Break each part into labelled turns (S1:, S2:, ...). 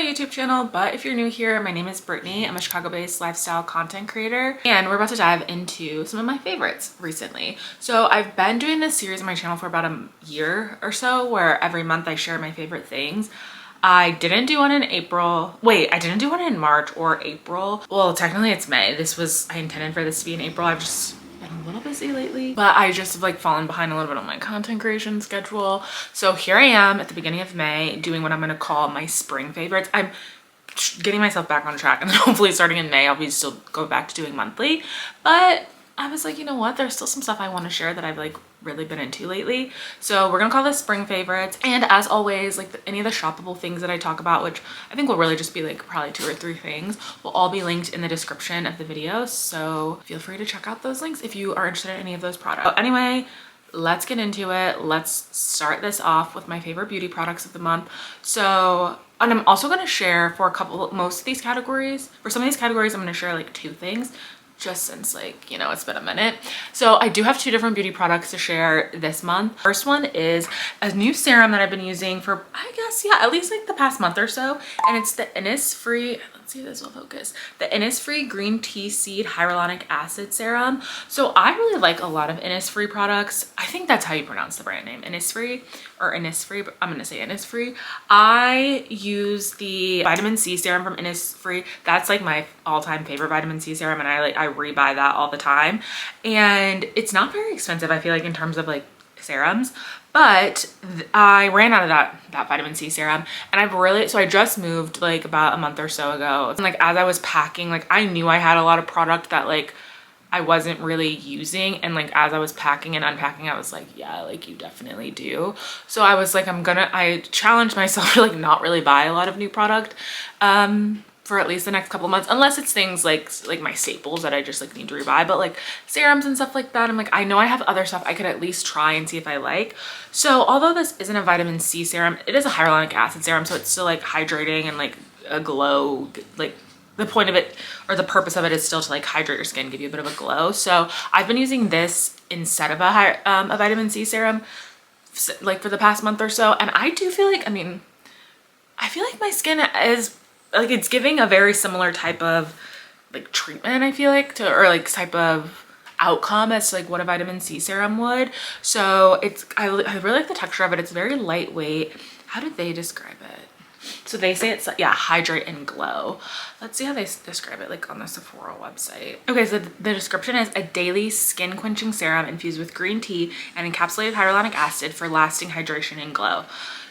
S1: YouTube channel, but if you're new here, my name is Brittany. I'm a Chicago-based lifestyle content creator, and we're about to dive into some of my favorites recently. So I've been doing this series on my channel for about a year or so, where every month I share my favorite things. I didn't do one in April. Wait, I didn't do one in March or April. Well, technically it's May. I intended for this to be in April. I've just been a little busy lately, but I just have like fallen behind a little bit on my content creation schedule. So here I am at the beginning of May doing what I'm gonna call my spring favorites. I'm getting myself back on track, and then hopefully starting in May, I'll be still go back to doing monthly. But I was like, you know what? There's still some stuff I want to share that I've like really been into lately. So we're gonna call this spring favorites. And as always, like any of the shoppable things that I talk about, which I think will really just be like probably 2 or 3 things, will all be linked in the description of the video. So feel free to check out those links if you are interested in any of those products. So anyway, let's get into it. Let's start this off with my favorite beauty products of the month. So, and I'm also gonna share for most of these categories. For some of these categories, I'm gonna share like 2 things, just since like, you know, it's been a minute. So I do have 2 different beauty products to share this month. First one is a new serum that I've been using for, I guess, yeah, at least like the past month or so. And it's the Innisfree, let's see if this will focus, the Innisfree Green Tea Seed Hyaluronic Acid Serum. So I really like a lot of Innisfree products. I think that's how you pronounce the brand name, Innisfree or Innisfree, but I'm gonna say Innisfree. I use the vitamin C serum from Innisfree. That's like my all-time favorite vitamin C serum, and I rebuy that all the time. And it's not very expensive, I feel like, in terms of like serums, but I ran out of that vitamin C serum, and I just moved like about a month or so ago. And like as I was packing, like I knew I had a lot of product that like I wasn't really using, and like as I was packing and unpacking, I was like, yeah, like you definitely do. So I was like, I challenged myself to like not really buy a lot of new product for at least the next couple of months, unless it's things like my staples that I just like need to rebuy. But like serums and stuff like that, I'm like, I know I have other stuff I could at least try and see if I like. So although this isn't a vitamin C serum, it is a hyaluronic acid serum, so it's still like hydrating and like a glow. Like the point of it, or the purpose of it, is still to like hydrate your skin, give you a bit of a glow. So I've been using this instead of a vitamin C serum like for the past month or so, and I do feel like, I feel like my skin is like, it's giving a very similar type of like treatment, I feel like, or like type of outcome as to like what a vitamin C serum would. So I really like the texture of it. It's very lightweight. How did they describe it? So they say it's, yeah, hydrate and glow. Let's see how they describe it like on the Sephora website. Okay, so the description is a daily skin quenching serum infused with green tea and encapsulated hyaluronic acid for lasting hydration and glow.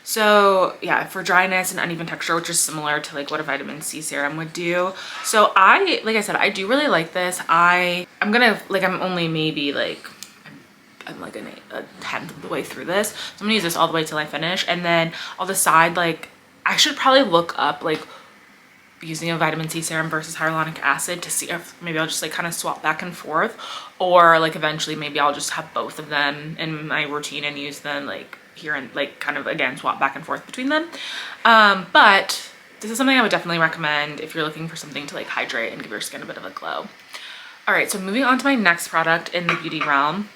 S1: So yeah, for dryness and uneven texture, which is similar to like what a vitamin C serum would do. So like I said, I do really like this. I'm only maybe like, I'm like a 10th of the way through this. So I'm gonna use this all the way till I finish. And then I'll decide, like, I should probably look up like using a vitamin C serum versus hyaluronic acid to see if maybe I'll just like kind of swap back and forth, or like eventually maybe I'll just have both of them in my routine and use them like here and like kind of again swap back and forth between them. But this is something I would definitely recommend if you're looking for something to like hydrate and give your skin a bit of a glow. All right, so moving on to my next product in the beauty realm.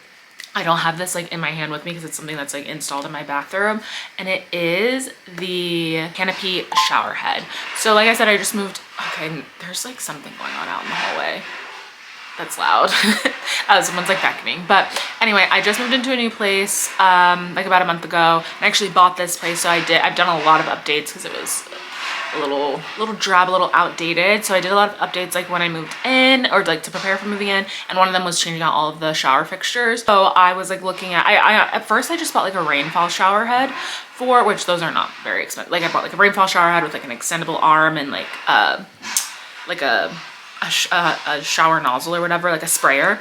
S1: I don't have this like in my hand with me because it's something that's like installed in my bathroom, and it is the Canopy shower head. So like I said, I just moved. Okay, there's like something going on out in the hallway that's loud. Someone's like vacuuming. But anyway, I just moved into a new place like about a month ago, and I actually bought this place. So I've done a lot of updates because it was a little drab, a little outdated. So I did a lot of updates like when I moved in, or like to prepare for moving in, and one of them was changing out all of the shower fixtures. So I was like looking at, at first I just bought like a rainfall shower head, for which those are not very expensive. Like I bought like a rainfall shower head with like an extendable arm and like a shower nozzle or whatever, like a sprayer.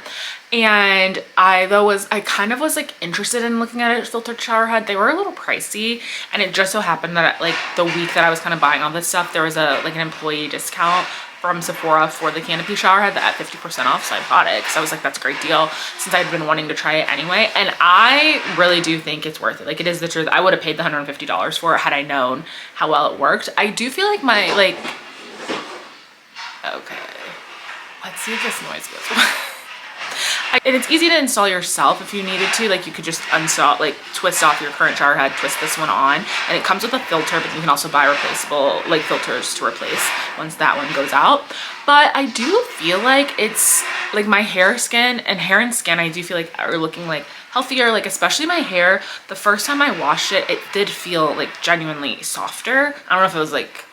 S1: And I kind of was like interested in looking at a filtered shower head. They were a little pricey, and it just so happened that like the week that I was kind of buying all this stuff, there was an employee discount from Sephora for the Canopy shower head that at 50% off. So I bought it because I was like, that's a great deal, since I'd been wanting to try it anyway. And I really do think it's worth it. Like, it is the truth. I would have paid the $150 for it had I known how well it worked. I do feel like okay, let's see if this noise goes away. And it's easy to install yourself if you needed to. Like you could just uninstall, like twist off your current shower head, twist this one on, and it comes with a filter, but you can also buy replaceable like filters to replace once that one goes out. But I do feel like it's like my hair and skin, I do feel like are looking like healthier, like especially my hair. The first time I washed it, it did feel like genuinely softer. I don't know if it was like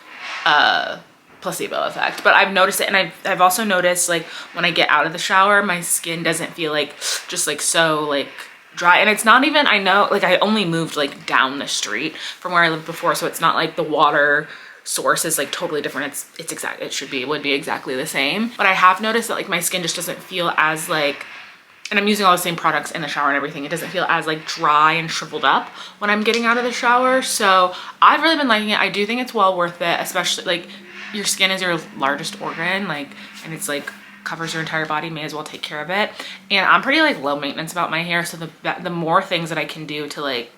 S1: placebo effect, but I've noticed it. And I've also noticed like when I get out of the shower, my skin doesn't feel like just like so like dry. And it's not even, I know like I only moved like down the street from where I lived before, so it's not like the water source is like totally different. It would be exactly the same, but I have noticed that like my skin just doesn't feel as like, and I'm using all the same products in the shower and everything, it doesn't feel as like dry and shriveled up when I'm getting out of the shower. So I've really been liking it. I do think it's well worth it, especially like your skin is your largest organ, like, and it's like covers your entire body, may as well take care of it. And I'm pretty like low maintenance about my hair, so the more things that I can do to like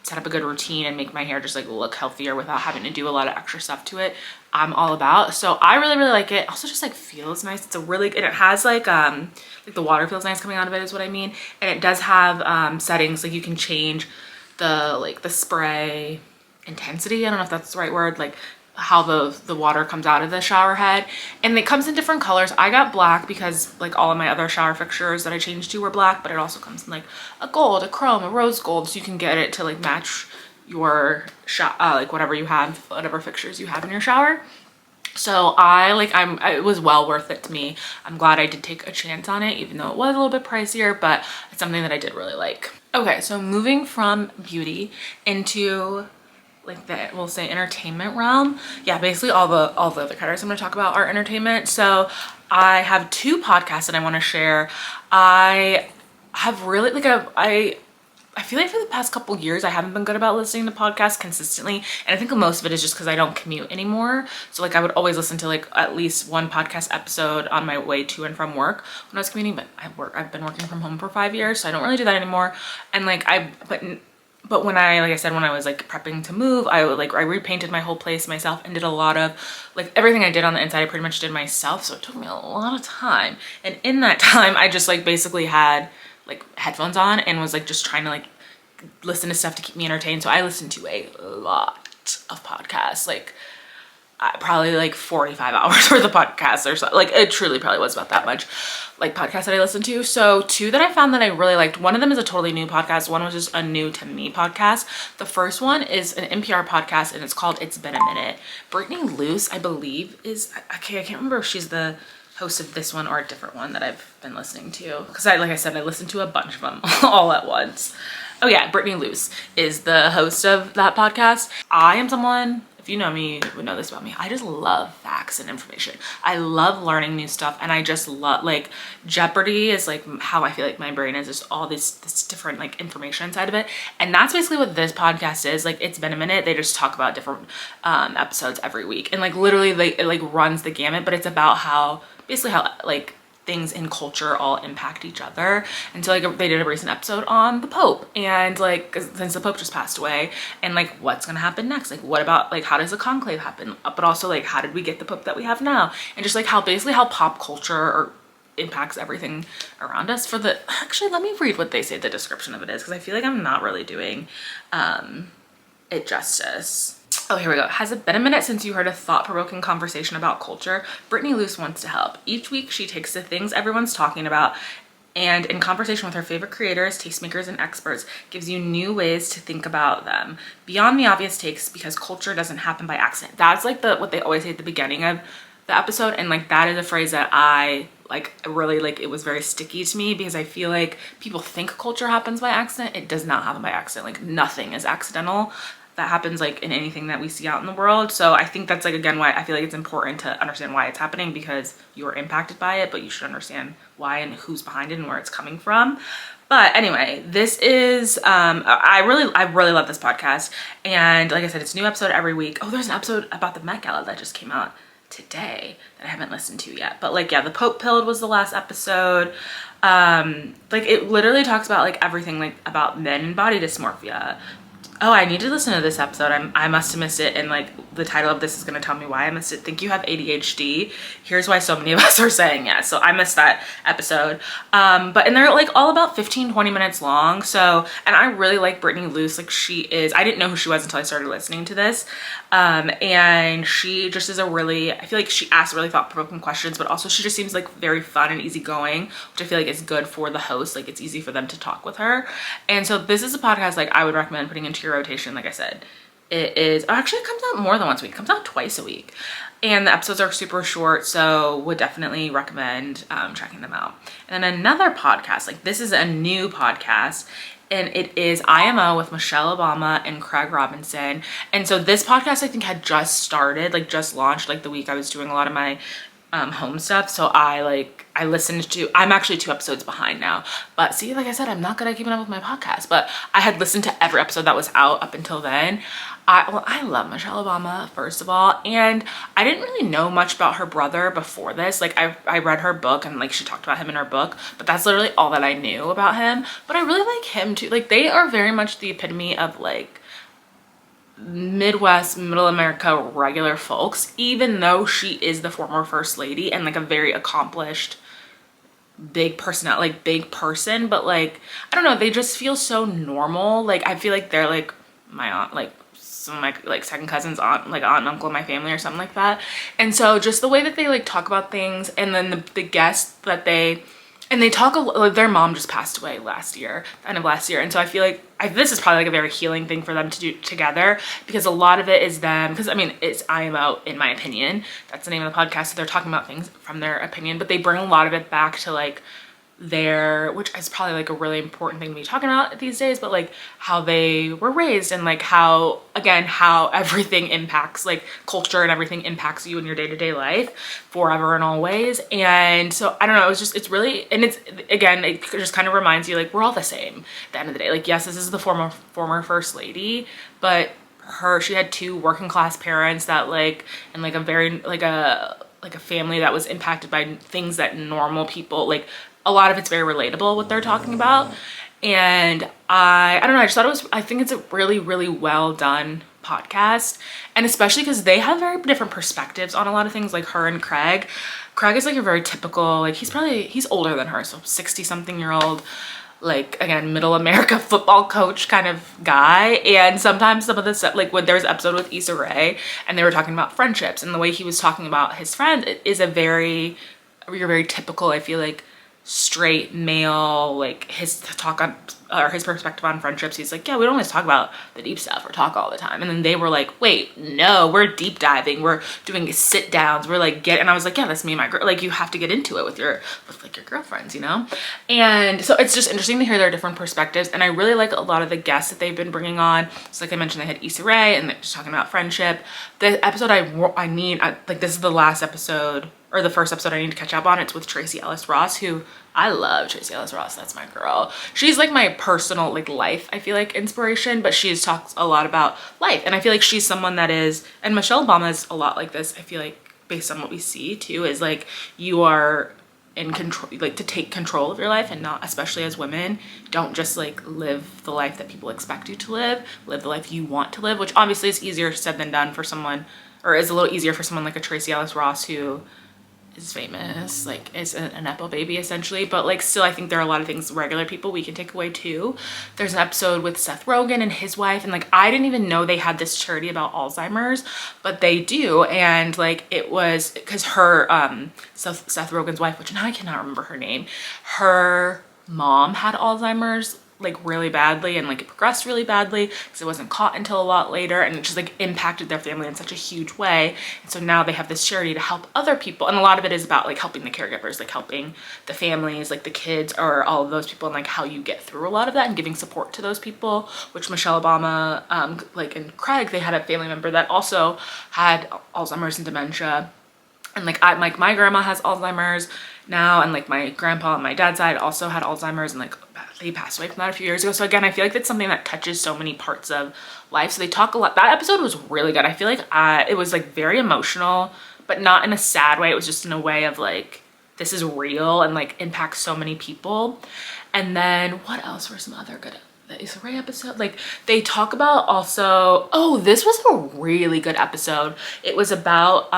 S1: set up a good routine and make my hair just like look healthier without having to do a lot of extra stuff to it, I'm all about. So I really like it. Also just like feels nice. It's a really, and it has like the water feels nice coming out of it is what I mean. And it does have settings, like you can change the spray intensity. I don't know if that's the right word, like how the water comes out of the shower head, and it comes in different colors. I got black because like all of my other shower fixtures that I changed to were black, but it also comes in like a gold, a chrome, a rose gold, so you can get it to like match your like whatever you have, whatever fixtures you have in your shower. So it was well worth it to me. I'm glad I did take a chance on it, even though it was a little bit pricier, but it's something that I did really like. Okay, so moving from beauty into like we'll say entertainment realm. Yeah, basically all the other categories I'm going to talk about are entertainment. So I have two podcasts that I want to share. I have really like I feel like for the past couple years I haven't been good about listening to podcasts consistently, and I think most of it is just because I don't commute anymore. So like I would always listen to like at least one podcast episode on my way to and from work when I was commuting, but I've been working from home for 5 years, so I don't really do that anymore. And like but when I, like I said, when I was like prepping to move, I repainted my whole place myself and did a lot of like everything I did on the inside, I pretty much did myself. So it took me a lot of time. And in that time, I just like basically had like headphones on and was like just trying to like listen to stuff to keep me entertained. So I listened to a lot of podcasts, like probably like 45 hours worth of podcasts or so. Like it truly probably was about that much like podcasts that I listened to. So two that I found that I really liked, one of them is a totally new podcast, one was just a new to me podcast. The first one is an NPR podcast and it's called It's Been A Minute. Brittany Luce, I believe I can't remember if she's the host of this one or a different one that I've been listening to, because like I said, I listened to a bunch of them all at once. Oh yeah, Brittany Luce is the host of that podcast. I am someone, if you know me, you would know this about me, I just love facts and information. I love learning new stuff, and I just love, like, Jeopardy is like how I feel like my brain is, just all this different like information inside of it. And that's basically what this podcast is. Like, It's Been a Minute, they just talk about different episodes every week, and like literally it like runs the gamut, but it's about how like things in culture all impact each other. And so like they did a recent episode on the Pope, and like since the Pope just passed away, and like what's gonna happen next, like what about like how does the conclave happen, but also like how did we get the Pope that we have now, and just like how pop culture impacts everything around us. Actually, let me read what they say the description of it is, because I feel like I'm not really doing it justice. Oh, here we go. Has it been a minute since you heard a thought-provoking conversation about culture? Brittany Luce wants to help. Each week, she takes the things everyone's talking about and, in conversation with her favorite creators, tastemakers, and experts, gives you new ways to think about them beyond the obvious takes, because culture doesn't happen by accident. That's like what they always say at the beginning of the episode, and like that is a phrase that I like really like. It was very sticky to me, because I feel like people think culture happens by accident. It does not happen by accident. Like nothing is accidental that happens like in anything that we see out in the world. So I think that's like, again, why I feel like it's important to understand why it's happening, because you're impacted by it, but you should understand why and who's behind it and where it's coming from. But anyway, this is I really love this podcast, and like I said, it's a new episode every week. Oh, there's an episode about the Met Gala that just came out today that I haven't listened to yet, but like, yeah, the Pope Pilled was the last episode. Like it literally talks about like everything, like about men and body dysmorphia, Oh, I need to listen to this episode. I must have missed it, and like the title of this is going to tell me why I missed it. Think you have ADHD? Here's why so many of us are saying yes. So I missed that episode. And they're like all about 15-20 minutes long. So, and I really like Brittany Luce. Like I didn't know who she was until I started listening to this. And she just is I feel like she asks really thought-provoking questions, but also she just seems like very fun and easygoing, which I feel like is good for the host. Like it's easy for them to talk with her. And so this is a podcast like I would recommend putting into your rotation. Like I said, it comes out more than once a week. It comes out twice a week. And the episodes are super short, so would definitely recommend checking them out. And then another podcast, like this is a new podcast, and it is IMO with Michelle Obama and Craig Robinson. And so this podcast I think had just started, like just launched like the week I was doing a lot of my home stuff. So I listened to, I'm actually 2 episodes behind now, but see, like I said, I'm not good at keeping up with my podcast, but I had listened to every episode that was out up until then. I love Michelle Obama, first of all, and I didn't really know much about her brother before this. Like I read her book, and like she talked about him in her book, but that's literally all that I knew about him. But I really like him too. Like they are very much the epitome of like Midwest, middle America regular folks, even though she is the former first lady and like a very accomplished big person, but like I don't know, they just feel so normal. Like I feel like they're like my aunt, like some of my like second cousins, aunt and uncle in my family or something like that. And so just the way that they like talk about things, and then the guests that they talk like their mom just passed away end of last year, and so I feel like this is probably like a very healing thing for them to do together, because a lot of it is them, because I mean it's IMO, in my opinion, that's the name of the podcast, so they're talking about things from their opinion, but they bring a lot of it back to like which is probably like a really important thing to be talking about these days, but like how they were raised, and like how everything impacts, like culture and everything impacts you in your day-to-day life forever and always. And so I don't know, it's really, and it's, again, it just kind of reminds you like we're all the same at the end of the day. Like yes, this is the former first lady, but she had 2 working class parents that like, and like a very like a family that was impacted by things that normal people, like a lot of it's very relatable what they're talking about. And I don't know, I just thought I think it's a really, really well done podcast. And especially because they have very different perspectives on a lot of things, like her and Craig. Craig is like a very typical, like he's older than her, so 60-something-year-old, like again, middle America football coach kind of guy. And sometimes some of the stuff, like when there was an episode with Issa Rae and they were talking about friendships, and the way he was talking about his friend is you're very typical, I feel like, straight male, like his talk on or his perspective on friendships. He's like, yeah, we don't always talk about the deep stuff or talk all the time. And then they were like, wait, no, we're deep diving, we're doing sit downs, we're like and I was like, yeah, that's me and my girl. Like you have to get into it with like your girlfriends, you know? And so it's just interesting to hear their different perspectives. And I really like a lot of the guests that they've been bringing on. So like I mentioned, they had Issa Rae, and they're just talking about friendship. The episode this is the last episode, or the first episode I need to catch up on. It's with Tracee Ellis Ross, who I love. Tracee Ellis Ross, that's my girl. She's like my personal like life, I feel like, inspiration, but she talks a lot about life, and I feel like she's someone that is, and Michelle Obama is a lot like this, I feel like, based on what we see too, is like you are in control, like to take control of your life, and not, especially as women, don't just like live the life that people expect you to live the life you want to live, which obviously is easier said than done for someone, or is a little easier for someone like a Tracee Ellis Ross, who is famous, like is a Nepo baby essentially, but like still I think there are a lot of things regular people we can take away too. There's an episode with Seth Rogen and his wife, and like I didn't even know they had this charity about Alzheimer's, but they do. And like it was because her Seth Rogen's wife, which now I cannot remember her name, her mom had Alzheimer's like really badly, and like it progressed really badly because it wasn't caught until a lot later, and it just like impacted their family in such a huge way. And so now they have this charity to help other people, and a lot of it is about like helping the caregivers, like helping the families, like the kids, or all of those people, and like how you get through a lot of that and giving support to those people, which Michelle Obama like and Craig, they had a family member that also had Alzheimer's and dementia. And like my grandma has Alzheimer's now, and like my grandpa on my dad's side also had Alzheimer's, and like they passed away from that a few years ago. So again, I feel like that's something that touches so many parts of life. So they talk a lot. That episode was really good. I feel like it was like very emotional, but not in a sad way. It was just in a way of like, this is real and like impacts so many people. And then what else were some other good the Issa Rae episode. Like they talk about also, oh, this was a really good episode. It was about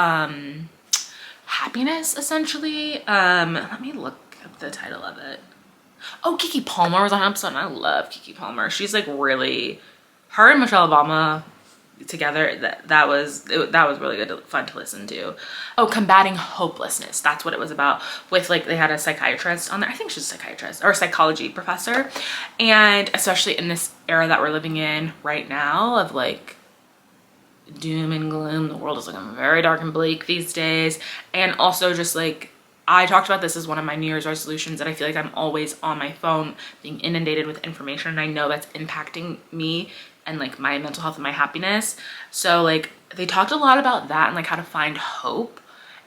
S1: happiness essentially. Let me look up the title of it. Oh, Keke Palmer was on an episode and I love Keke Palmer. She's like really, her and Michelle Obama together, that was really good, fun to listen to. Oh, Combating Hopelessness, that's what it was about, with like they had a psychiatrist on there. I think she's a psychiatrist or a psychology professor, and especially in this era that we're living in right now of like doom and gloom, the world is looking very dark and bleak these days. And also just like I talked about this as one of my New Year's resolutions, that I feel like I'm always on my phone being inundated with information, and I know that's impacting me and like my mental health and my happiness. So like they talked a lot about that and like how to find hope,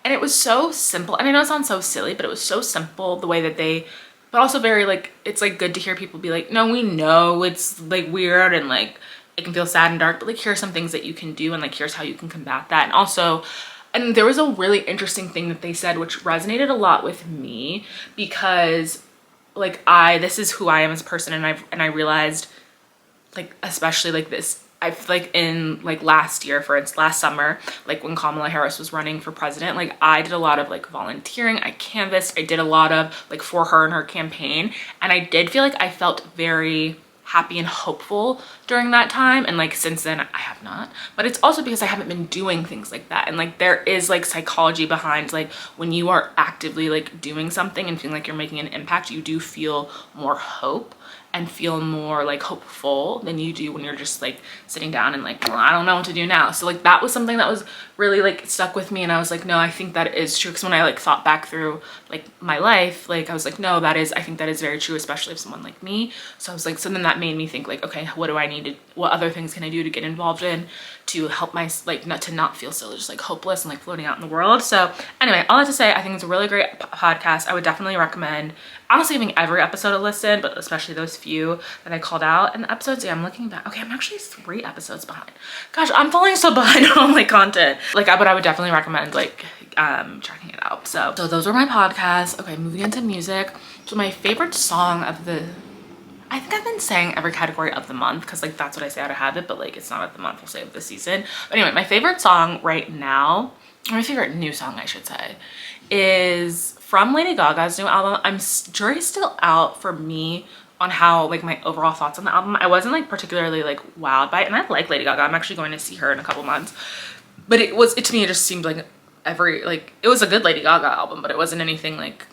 S1: and it was so simple. And I know it sounds so silly, but it was so simple the way that they, but also very like, it's like good to hear people be like, no, we know it's like weird and like it can feel sad and dark, but like here are some things that you can do, and like here's how you can combat that. And also, and there was a really interesting thing that they said which resonated a lot with me, because like this is who I am as a person, and I realized like especially like this, I feel like in like last year, for instance, last summer, like when Kamala Harris was running for president, like I did a lot of like volunteering, I canvassed, I did a lot of like for her and her campaign, and I did feel like I felt very happy and hopeful during that time. And like since then I have not, but it's also because I haven't been doing things like that. And like there is like psychology behind like when you are actively like doing something and feeling like you're making an impact, you do feel more hope and feel more like hopeful than you do when you're just like sitting down and like, well, I don't know what to do now. So like that was something that was really like stuck with me, and I was like, no, I think that is true. Because when I like thought back through like my life, like I was like, no, I think that is very true, especially if someone like me. So I was like, so then that made me think like, okay, what do I need to, what other things can I do to get involved in to help my like not feel so just like hopeless and like floating out in the world. So anyway, all that to say, I think it's a really great podcast. I would definitely recommend honestly giving every episode a listen, but especially those few that I called out. And the episodes, yeah, I'm looking back. Okay, I'm actually 3 episodes behind. Gosh, I'm falling so behind on my content. Like, but I would definitely recommend like checking it out. So those were my podcasts. Okay, moving into music. So my favorite song of the, I think I've been saying every category of the month because like that's what I say out of habit, but like it's not of the month, I'll say of the season. But anyway, my favorite song right now, or my favorite new song I should say, is from Lady Gaga's new album. Jury's still out for me on how like my overall thoughts on the album. I wasn't like particularly like wowed by it, and I like Lady Gaga. I'm actually going to see her in a couple months, but to me it just seemed like it was a good Lady Gaga album, but it wasn't anything like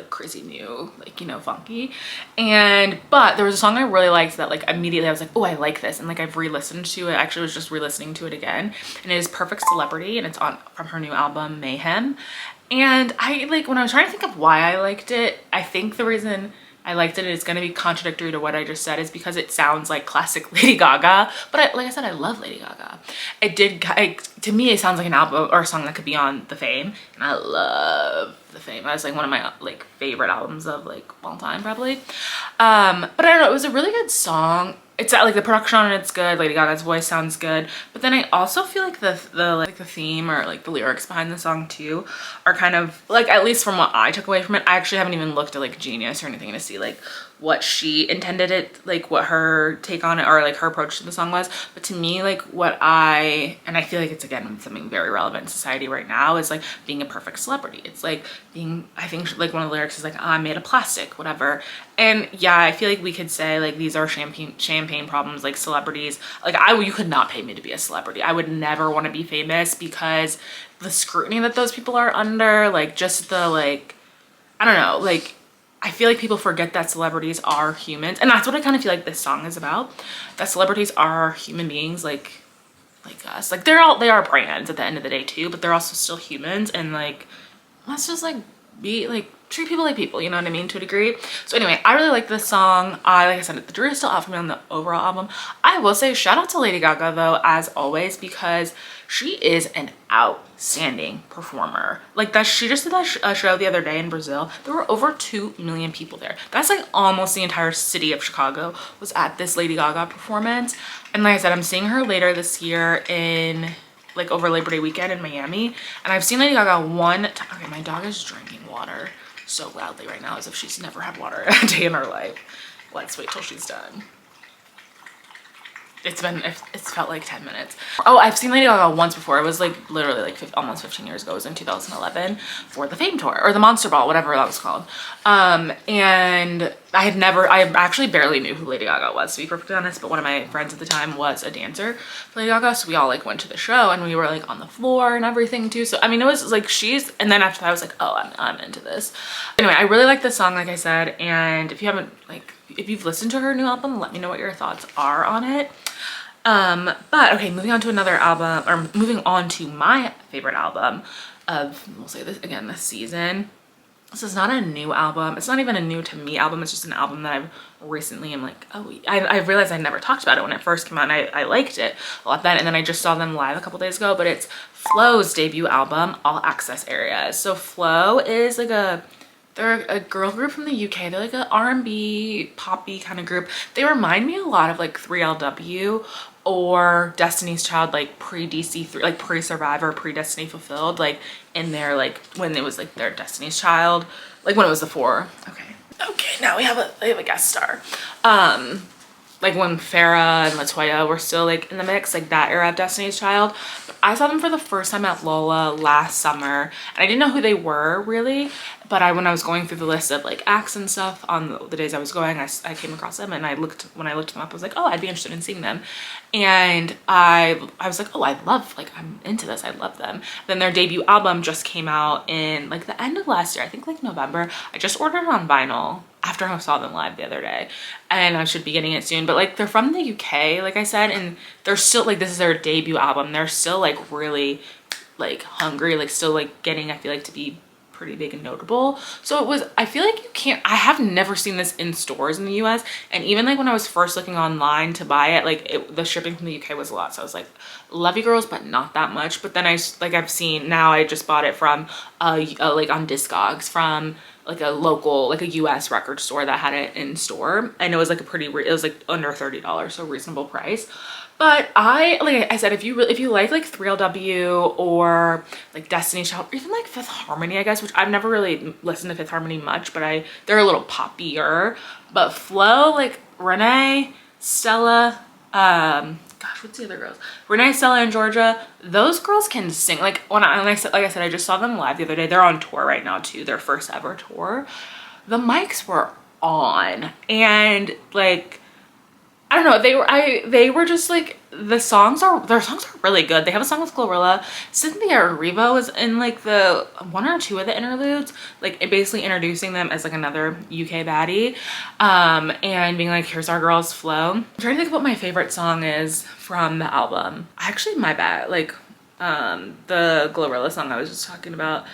S1: crazy new, like, you know, funky. But there was a song I really liked that like immediately I was like, oh, I like this, and like I've re-listened to it. Actually was just re-listening to it again, and it is Perfect Celebrity, and it's from her new album Mayhem. And I like, when I was trying to think of why I liked it, I think the reason I liked it is going to be contradictory to what I just said, is because it sounds like classic Lady Gaga, but like I said, I love Lady Gaga. To me it sounds like an album or a song that could be on The Fame, and I love The Fame. That's like one of my like favorite albums of like all time probably. But I don't know, it was a really good song. It's like the production on it's good, Lady Gaga's voice sounds good, but then I also feel like the theme or like the lyrics behind the song too are kind of like, at least from what I took away from it, I actually haven't even looked at like Genius or anything to see like what she intended it, like what her take on it or like her approach to the song was. But to me, like and I feel like it's again something very relevant in society right now, is like being a perfect celebrity. It's like being, I think like one of the lyrics is like, I'm made of plastic, whatever. And yeah, I feel like we could say like these are champagne problems, like celebrities. Like you could not pay me to be a celebrity. I would never want to be famous because the scrutiny that those people are under, like just the like, I don't know, like I feel like people forget that celebrities are humans, and that's what I kind of feel like this song is about. That celebrities are human beings like us. Like they are brands at the end of the day too, but they're also still humans, and like let's just like be like treat people like people, you know what I mean, to a degree. So anyway, I really like this song. Like I said, the jury is still out for me on the overall album. I will say shout out to Lady Gaga though, as always, because she is an outstanding performer. Like that, she just did that show the other day in Brazil. There were over 2 million people there. That's like almost the entire city of Chicago was at this Lady Gaga performance. And like I said, I'm seeing her later this year in like over Labor Day weekend in Miami. And I've seen Lady Gaga one time. Okay, my dog is drinking water so loudly right now as if she's never had water a day in her life. Let's wait till she's done. it's felt like 10 minutes. Oh, I've seen Lady Gaga once before. It was like literally like almost 15 years ago. It was in 2011 for the Fame Tour or the Monster Ball, whatever that was called. And I actually barely knew who Lady Gaga was, to be perfectly honest, but one of my friends at the time was a dancer for Lady Gaga, so we all like went to the show and we were like on the floor and everything too. So I mean, it was like and then after that I was like, oh, I'm into this. Anyway, I really like this song, like I said, and if you've listened to her new album, let me know what your thoughts are on it. But okay, moving on to another album, or moving on to my favorite album of, we'll say this again, this season. This is not a new album. It's not even a new to me album. It's just an album that I've recently am like, oh, I realized I never talked about it when it first came out, and I liked it a lot then. And then I just saw them live a couple days ago, but it's FLO's debut album, All Access Areas. So FLO is like they're a girl group from the UK. They're like an R&B poppy kind of group. They remind me a lot of like 3LW or Destiny's Child, like pre-DC3, like pre-Survivor, pre-Destiny Fulfilled, like in their, like when it was like their Destiny's Child, like when it was the four. Okay, now we have a guest star. Like when Farrah and Latoya were still like in the mix, like that era of Destiny's Child. But I saw them for the first time at Lola last summer, and I didn't know who they were really, but when I was going through the list of like acts and stuff on the days I was going, I came across them, and when I looked them up, I was like, oh, I'd be interested in seeing them. And I was like, oh, I'm into this, I love them. Then their debut album just came out in like the end of last year, I think like November. I just ordered it on vinyl after I saw them live the other day, and I should be getting it soon. But like they're from the UK, like I said, and they're still like, this is their debut album. They're still like really like hungry, like still like getting, I feel like, to be pretty big and notable. So I feel like I have never seen this in stores in the US, and even like when I was first looking online to buy it, like the shipping from the UK was a lot, so I was like, love you girls, but not that much. But then I've seen, now I just bought it from like on Discogs from like a local, like a US record store that had it in store, and it was like it was like under $30, so reasonable price. But like I said, if you like 3LW or like Destiny's Child, or even like Fifth Harmony, I guess, which I've never really listened to Fifth Harmony much, but they're a little poppier. But FLO, like Renee, Stella, gosh, what's the other girls? Renee, Stella, and Georgia. Those girls can sing. Like like I said, I just saw them live the other day. They're on tour right now too. Their first ever tour. The mics were on, and like, I don't know, they were just like, their songs are really good. They have a song with Glorilla. Cynthia Erivo is in like the one or two of the interludes, like basically introducing them as like another UK baddie, and being like, here's our girls FLO. I'm trying to think of what my favorite song is from the album. Actually, my bad, like the Glorilla song I was just talking about.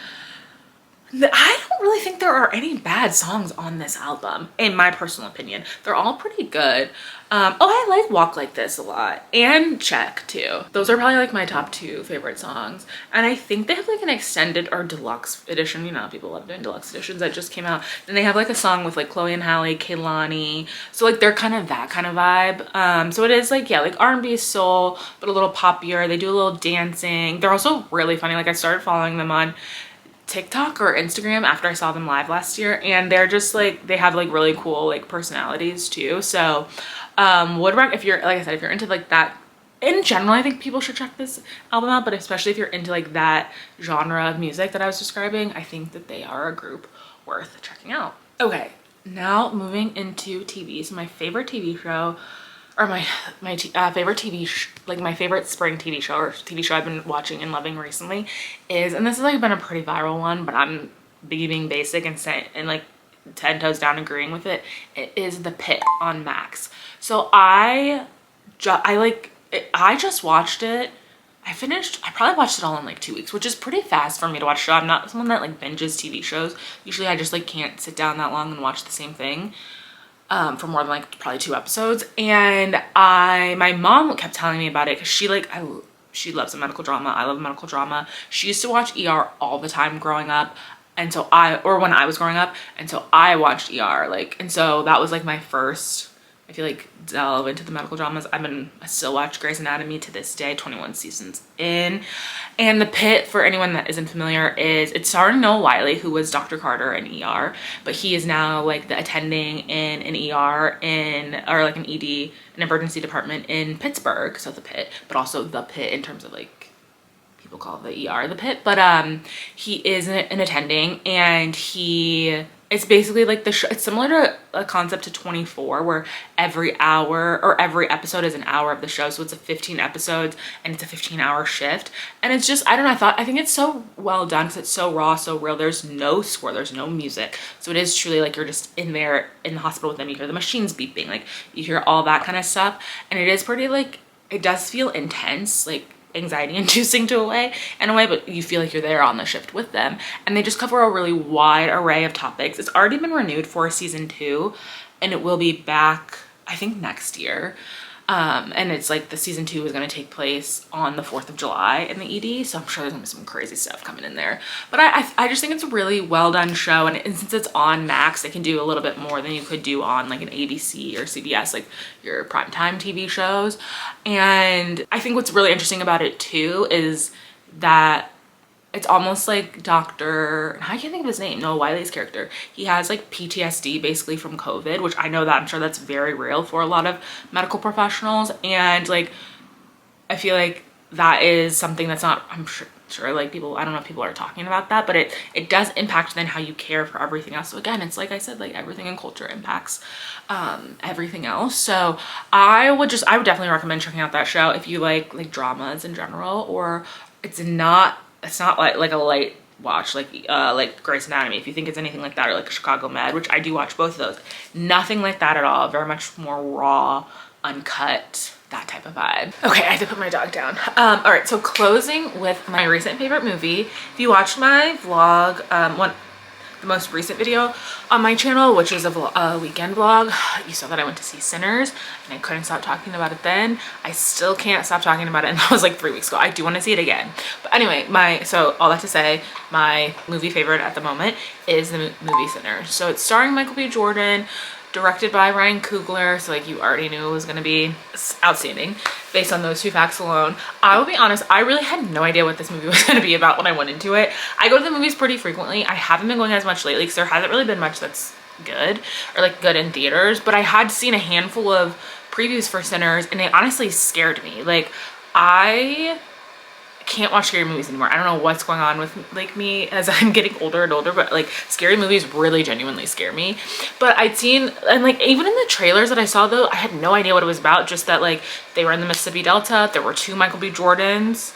S1: I don't really think there are any bad songs on this album, in my personal opinion. They're all pretty good. Oh, I like Walk Like This a lot, and Check too. Those are probably like my top two favorite songs. And I think they have like an extended or deluxe edition. You know, people love doing deluxe editions, that just came out. Then they have like a song with like Chloe and Halle, Kehlani. So like they're kind of that kind of vibe. So it is like, yeah, like R&B soul, but a little poppier. They do a little dancing. They're also really funny. Like I started following them on TikTok or Instagram after I saw them live last year, and they're just like, they have like really cool like personalities too. So if you're, like I said, if you're into like that in general, I think people should check this album out, but especially if you're into like that genre of music that I was describing, I think that they are a group worth checking out. Okay, now moving into TV. So my favorite TV show, or my favorite my favorite spring TV show, or TV show I've been watching and loving recently is, and this has like been a pretty viral one, but I'm being basic and like 10 toes down agreeing with it. It is The Pitt on Max. So I just watched it. I probably watched it all in like 2 weeks, which is pretty fast for me to watch a show. I'm not someone that like binges TV shows. Usually I just like can't sit down that long and watch the same thing for more than like probably 2 episodes. And my mom kept telling me about it because she loves a medical drama. I love a medical drama. She used to watch ER all the time growing up. And so when I was growing up, and so I watched ER, like, and so that was like my first I feel like delve into the medical dramas. I still watch Grey's Anatomy to this day, 21 seasons in. And The Pitt, for anyone that isn't familiar, it's starring Noah Wiley, who was Dr. Carter in ER, but he is now like the attending in an ER or like an ED, an emergency department in Pittsburgh. So The Pitt, but also The Pitt in terms of like, people call the ER the Pit, but he is an attending, and it's basically like the show. It's similar to a concept to 24, where every hour or every episode is an hour of the show. So it's a 15 episodes and it's a 15-hour shift. And it's just, I don't know, I think it's so well done because it's so raw, so real. There's no score, there's no music. So it is truly like you're just in there in the hospital with them. You hear the machines beeping, like you hear all that kind of stuff. And it is pretty like, it does feel intense, like anxiety inducing in a way, but you feel like you're there on the shift with them. And they just cover a really wide array of topics. It's already been renewed for season 2, and it will be back, I think, next year. And it's like the season 2 is going to take place on the 4th of July in the ED. So I'm sure there's gonna be some crazy stuff coming in there. But I just think it's a really well done show. And since it's on Max, they can do a little bit more than you could do on like an ABC or CBS, like your primetime TV shows. And I think what's really interesting about it too is that it's almost like I can't think of his name, Noah Wiley's character. He has like PTSD basically from COVID, which I know that I'm sure that's very real for a lot of medical professionals. And like, I feel like that is something that's not, I'm sure like people, I don't know if people are talking about that, but it does impact then how you care for everything else. So again, it's like I said, like everything in culture impacts everything else. So I would definitely recommend checking out that show if you like dramas in general, or it's not like a light watch like Grey's Anatomy. If you think it's anything like that, or like Chicago Med, which I do watch both of those, nothing like that at all. Very much more raw, uncut, that type of vibe. Okay, I had to put my dog down. All right, so closing with my recent favorite movie. If you watched my vlog, the most recent video on my channel, which is a weekend vlog, you saw that I went to see Sinners, and I couldn't stop talking about it then. I still can't stop talking about it, and that was like 3 weeks ago. I do want to see it again. But anyway, so all that to say, my movie favorite at the moment is the movie Sinners. So it's starring Michael B. Jordan, directed by Ryan Coogler, so like you already knew it was going to be outstanding based on those 2 facts alone. I will be honest, I really had no idea what this movie was going to be about when I went into it. I go to the movies pretty frequently. I haven't been going as much lately because there hasn't really been much that's good or like good in theaters, but I had seen a handful of previews for Sinners, and they honestly scared me. Like, I can't watch scary movies anymore. I don't know what's going on with like me as I'm getting older and older, but like scary movies really genuinely scare me. But I'd seen, and like even in the trailers that I saw though, I had no idea what it was about, just that like they were in the Mississippi Delta, there were 2 Michael B. Jordans.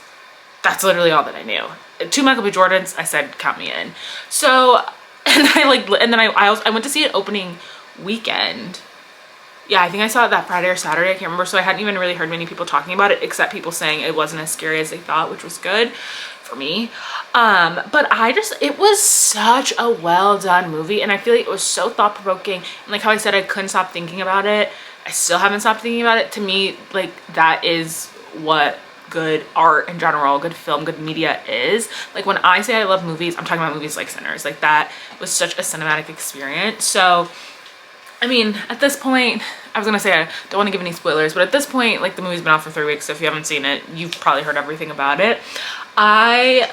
S1: That's literally all that I knew. 2 Michael B. Jordans, I said count me in. So and then I went to see it opening weekend. Yeah, I think I saw it that Friday or Saturday, I can't remember. So I hadn't even really heard many people talking about it, except people saying it wasn't as scary as they thought, which was good for me. But it was such a well done movie, and I feel like it was so thought provoking. And like how I said, I couldn't stop thinking about it. I still haven't stopped thinking about it. To me, like that is what good art in general, good film, good media is. Like when I say I love movies, I'm talking about movies like Sinners. Like that was such a cinematic experience. So I mean, at this point, I was gonna say I don't want to give any spoilers, but at this point, like the movie's been out for 3 weeks, so if you haven't seen it, you've probably heard everything about it. I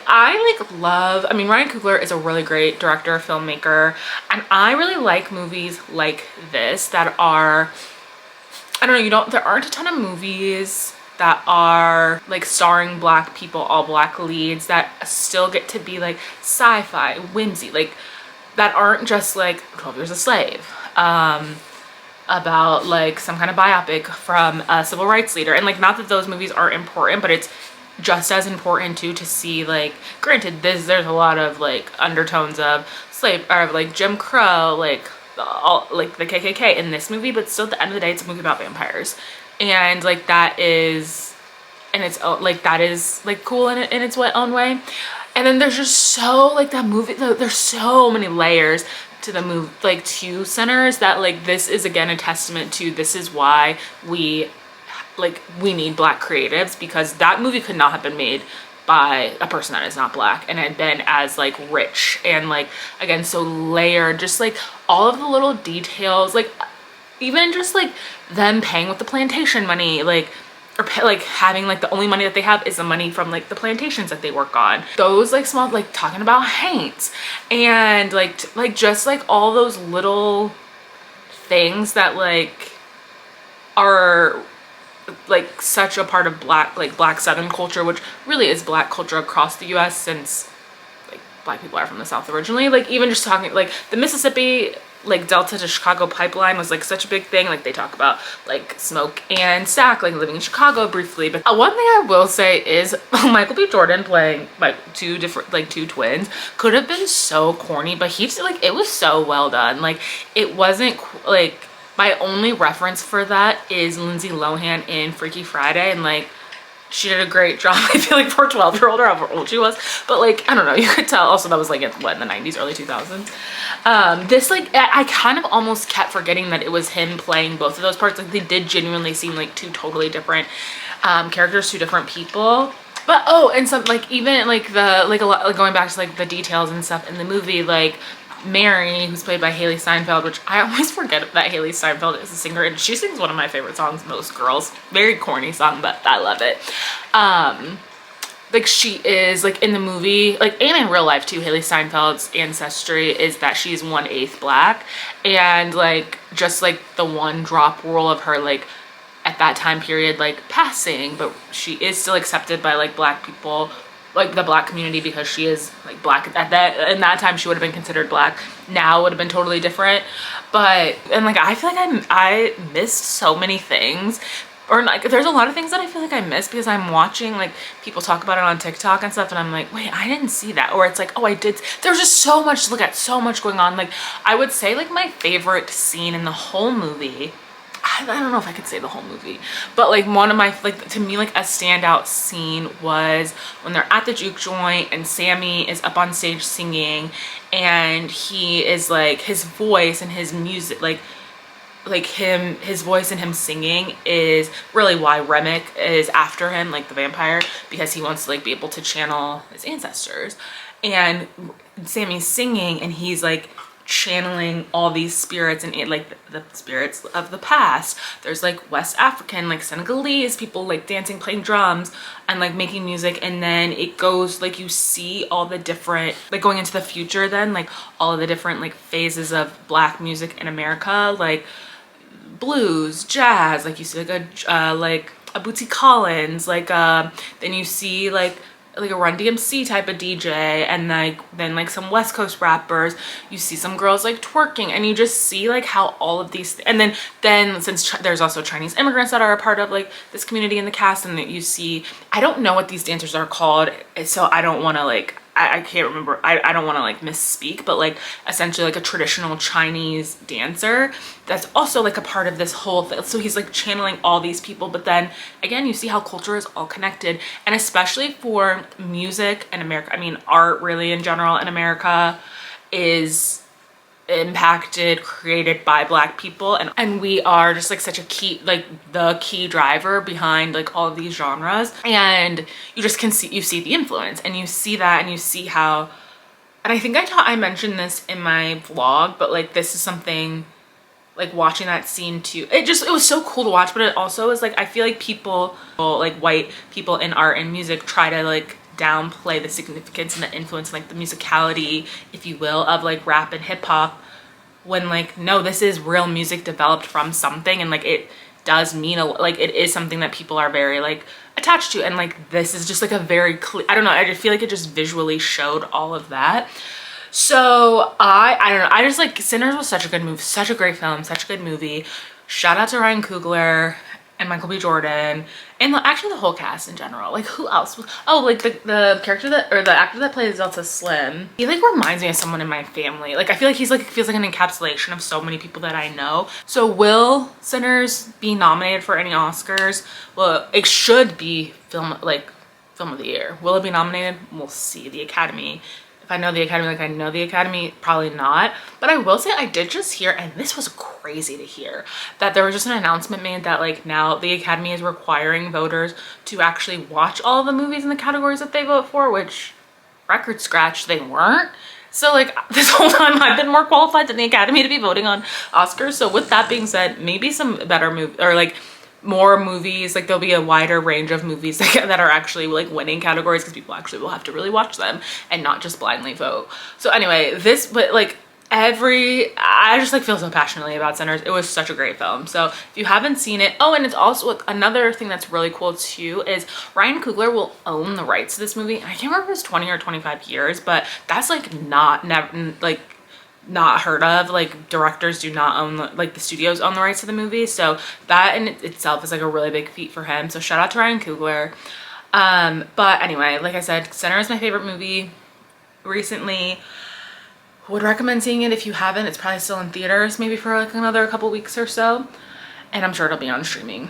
S1: mean, Ryan Coogler is a really great director, filmmaker, and I really like movies like this that are, I don't know, there aren't a ton of movies that are like starring Black people, all Black leads, that still get to be like sci-fi, whimsy, like that aren't just like 12 Years a Slave. About like some kind of biopic from a civil rights leader. And like, not that those movies aren't important, but it's just as important too to see, like, granted there's a lot of like undertones of like Jim Crow, like the KKK in this movie, but still at the end of the day, it's a movie about vampires. And like that is, and it's like that is like cool in its own way. And then there's just so like that movie, there's so many layers to the movie, like to Sinners, that like this is again a testament to, this is why we need Black creatives, because that movie could not have been made by a person that is not Black and had been as like rich and like again so layered, just like all of the little details. Like even just like them paying with the plantation money, like, or like having like the only money that they have is the money from like the plantations that they work on. Those like small, like talking about haints and like just like all those little things that like are like such a part of black Southern culture, which really is black culture across the US since like black people are from the South originally. Like even just talking like the Mississippi like Delta to Chicago pipeline was like such a big thing. Like they talk about like Smoke and Stack like living in Chicago briefly. But one thing I will say is Michael B. Jordan playing like two twins could have been so corny, but he's like, it was so well done. Like it wasn't like, my only reference for that is Lindsay Lohan in Freaky Friday, and like she did a great job. I feel like for a 12-year-old or however old she was, but like I don't know, you could tell. Also that was like in the 90s, early 2000s. This like I kind of almost kept forgetting that it was him playing both of those parts. Like they did genuinely seem like two totally different characters, two different people. But oh, and some like even like the like a lot like going back to like the details and stuff in the movie, like Mary, who's played by Haley Steinfeld, which I always forget that Haley Steinfeld is a singer, and she sings one of my favorite songs, Most Girls. Very corny song, but I love it. Like she is like in the movie, like and in real life too, Haley Steinfeld's ancestry is that she's 1/8 black, and like just like the one drop rule of her like at that time period like passing, but she is still accepted by like black people, like the black community, because she is like black. At that in that time she would have been considered black. Now it would have been totally different. But and like I feel like I missed so many things, or like there's a lot of things that I feel like I missed because I'm watching like people talk about it on TikTok and stuff, and I'm like, wait, I didn't see that. Or it's like, oh, I did. There's just so much to look at, so much going on. Like I would say like my favorite scene in the whole movie, I don't know if I could say the whole movie, but like one of my, like to me, like a standout scene was when they're at the juke joint and Sammy is up on stage singing, and he is like, his voice and his music, his voice and him singing is really why Remick is after him, like the vampire, because he wants to like be able to channel his ancestors. And Sammy's singing and he's like channeling all these spirits, and it like the spirits of the past. There's like West African, like Senegalese people like dancing, playing drums and like making music, and then it goes like you see all the different like going into the future, then like all of the different like phases of black music in America, like blues, jazz, like you see like a Bootsy Collins, like then you see like a Run DMC type of DJ, and like then like some West Coast rappers. You see some girls like twerking, and you just see like how all of these and then since there's also Chinese immigrants that are a part of like this community in the cast, and that you see, I don't know what these dancers are called, so I don't want to like I can't remember, I don't want to like misspeak, but like essentially like a traditional Chinese dancer that's also like a part of this whole thing. So he's like channeling all these people, but then again you see how culture is all connected, and especially for music in America, I mean art really in general in America is impacted, created by black people, and we are just like such a key, like the key driver behind like all of these genres, and you just can see, you see the influence, and you see that, and you see how, and I think I mentioned this in my vlog, but like this is something like watching that scene too, it was so cool to watch, but it also is like I feel like people like white people in art and music try to like downplay the significance and the influence, like the musicality, if you will, of like rap and hip-hop, when like no, this is real music developed from something, and like it does mean like it is something that people are very like attached to, and like this is just like a very clear, I don't know, I just feel like it just visually showed all of that. So I don't know, I just like Sinners was such a good movie, such a great film, such a good movie. Shout out to Ryan Coogler and Michael B. Jordan, and actually the whole cast in general. Like who else was, oh, like the character that, or the actor that plays Delta Slim, he like reminds me of someone in my family. Like I feel like he's like, feels like an encapsulation of so many people that I know. So will Sinners be nominated for any Oscars? Well, it should be film of the year. Will it be nominated? We'll see. The Academy, if I know the Academy like I know the Academy, probably not. But I will say I did just hear, and this was crazy to hear, that there was just an announcement made that like now the Academy is requiring voters to actually watch all of the movies in the categories that they vote for, which record scratch, they weren't. So like this whole time I've been more qualified than the Academy to be voting on Oscars. So with that being said, maybe some better movie or like more movies, like there'll be a wider range of movies that are actually like winning categories because people actually will have to really watch them and not just blindly vote. So anyway, but like I just like feel so passionately about Sinners. It was such a great film. So if you haven't seen it, oh, and it's also another thing that's really cool too is Ryan Coogler will own the rights to this movie. I can't remember if it's 20 or 25 years, but that's like not heard of. Like directors do not own like the studios own the rights to the movie. So that in itself is like a really big feat for him. So shout out to Ryan Coogler. But anyway, like I said, Sinner is my favorite movie recently. Would recommend seeing it if you haven't. It's probably still in theaters maybe for like another couple weeks or so, and I'm sure it'll be on streaming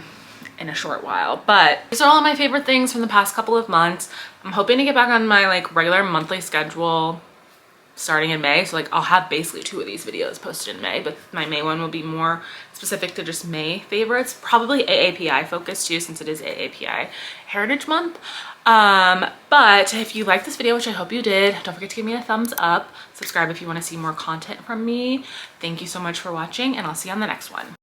S1: in a short while. But these are all of my favorite things from the past couple of months. I'm hoping to get back on my like regular monthly schedule starting in May. So like I'll have basically 2 of these videos posted in May, but my May one will be more specific to just May favorites, probably AAPI focused too, since it is AAPI Heritage Month. But if you liked this video, which I hope you did, don't forget to give me a thumbs up. Subscribe if you want to see more content from me. Thank you so much for watching, and I'll see you on the next one.